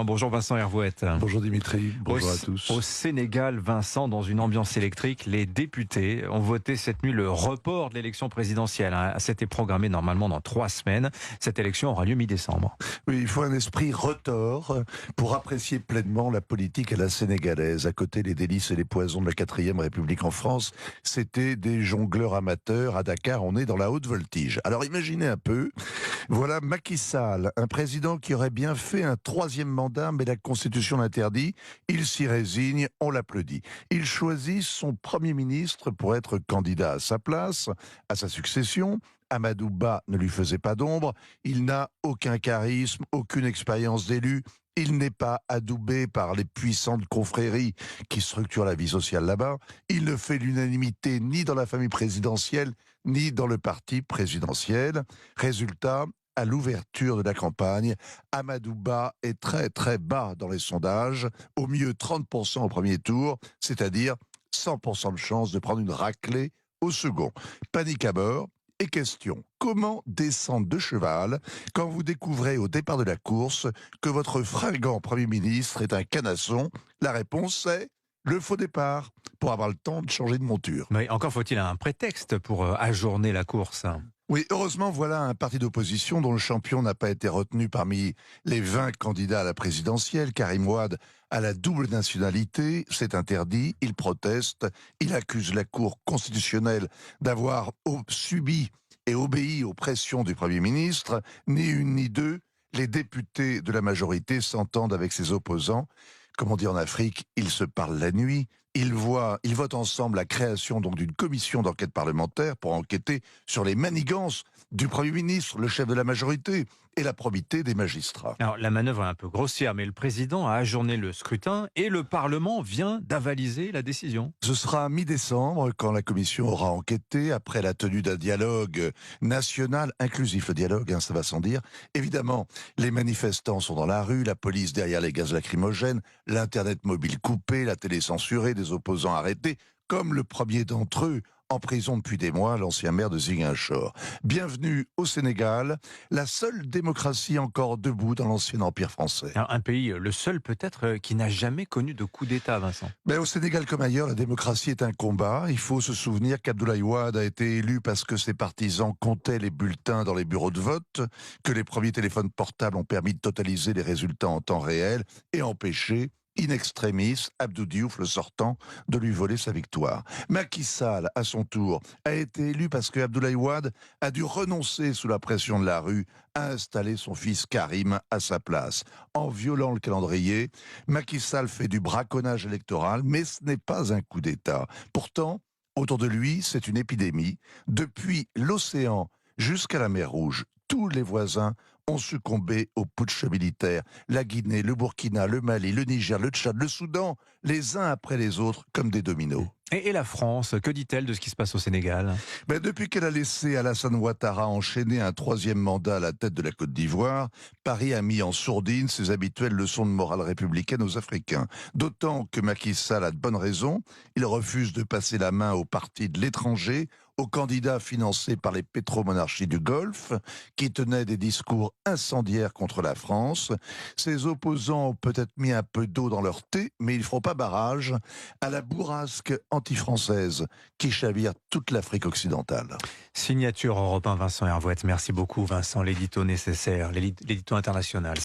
Bonjour Vincent Hervouette. Bonjour Dimitri, bonjour à tous. Au Sénégal, Vincent, dans une ambiance électrique, les députés ont voté cette nuit le report de l'élection présidentielle. C'était programmé normalement dans 3 semaines. Cette élection aura lieu mi-décembre. Oui, il faut un esprit retors pour apprécier pleinement la politique à la sénégalaise. À côté, les délices et les poisons de la 4e République en France, c'était des jongleurs amateurs. À Dakar, on est dans la haute voltige. Alors imaginez un peu, voilà Macky Sall, un président qui aurait bien fait un 3e mandat, mais la Constitution l'interdit. Il s'y résigne, on l'applaudit. Il choisit son Premier ministre pour être candidat à sa place, à sa succession. Amadou Ba ne lui faisait pas d'ombre. Il n'a aucun charisme, aucune expérience d'élu. Il n'est pas adoubé par les puissantes confréries qui structurent la vie sociale là-bas. Il ne fait l'unanimité ni dans la famille présidentielle, ni dans le parti présidentiel. Résultat, à l'ouverture de la campagne, Amadou Ba est très très bas dans les sondages, au mieux 30% au premier tour, c'est-à-dire 100% de chance de prendre une raclée au second. Panique à bord. Et question, comment descendre de cheval quand vous découvrez au départ de la course que votre fringant Premier ministre est un canasson? La réponse c'est le faux départ, pour avoir le temps de changer de monture. Mais encore faut-il un prétexte pour ajourner la course. Oui, heureusement, voilà un parti d'opposition dont le champion n'a pas été retenu parmi les 20 candidats à la présidentielle. Karim Wade a la double nationalité, c'est interdit, il proteste, il accuse la Cour constitutionnelle d'avoir subi et obéi aux pressions du Premier ministre. Ni une ni deux, les députés de la majorité s'entendent avec ses opposants. Comme on dit en Afrique, ils se parlent la nuit. Ils votent ensemble la création donc d'une commission d'enquête parlementaire pour enquêter sur les manigances du Premier ministre, le chef de la majorité, et la probité des magistrats. Alors la manœuvre est un peu grossière, mais le président a ajourné le scrutin et le Parlement vient d'avaliser la décision. Ce sera mi-décembre quand la commission aura enquêté, après la tenue d'un dialogue national, inclusif le dialogue, ça va sans dire. Évidemment, les manifestants sont dans la rue, la police derrière les gaz lacrymogènes, l'internet mobile coupé, la télé censurée, des opposants arrêtés, comme le premier d'entre eux, en prison depuis des mois, l'ancien maire de Ziguinchor. Bienvenue au Sénégal, la seule démocratie encore debout dans l'ancien empire français. Alors, un pays, le seul peut-être, qui n'a jamais connu de coup d'État, Vincent. Mais au Sénégal comme ailleurs, la démocratie est un combat. Il faut se souvenir qu'Abdoulaye Wade a été élu parce que ses partisans comptaient les bulletins dans les bureaux de vote, que les premiers téléphones portables ont permis de totaliser les résultats en temps réel et empêcher in extremis, Abdou Diouf, le sortant, de lui voler sa victoire. Macky Sall, à son tour, a été élu parce que Abdoulaye Wade a dû renoncer sous la pression de la rue à installer son fils Karim à sa place. En violant le calendrier, Macky Sall fait du braconnage électoral, mais ce n'est pas un coup d'État. Pourtant, autour de lui, c'est une épidémie. Depuis l'océan jusqu'à la mer Rouge, tous les voisins ont succombé au putsch militaire. La Guinée, le Burkina, le Mali, le Niger, le Tchad, le Soudan, les uns après les autres, comme des dominos. Et la France, que dit-elle de ce qui se passe au Sénégal? Depuis qu'elle a laissé Alassane Ouattara enchaîner un 3e mandat à la tête de la Côte d'Ivoire, Paris a mis en sourdine ses habituelles leçons de morale républicaine aux Africains. D'autant que Macky Sall a de bonnes raisons. Il refuse de passer la main aux partis de l'étranger, aux candidats financés par les pétromonarchies du Golfe, qui tenaient des discours incendiaires contre la France. Ses opposants ont peut-être mis un peu d'eau dans leur thé, mais ils ne feront pas barrage à la bourrasque anti-française qui chavire toute l'Afrique occidentale. Signature Europe 1, Vincent Hervouette. Merci beaucoup Vincent, l'édito nécessaire, l'édito international.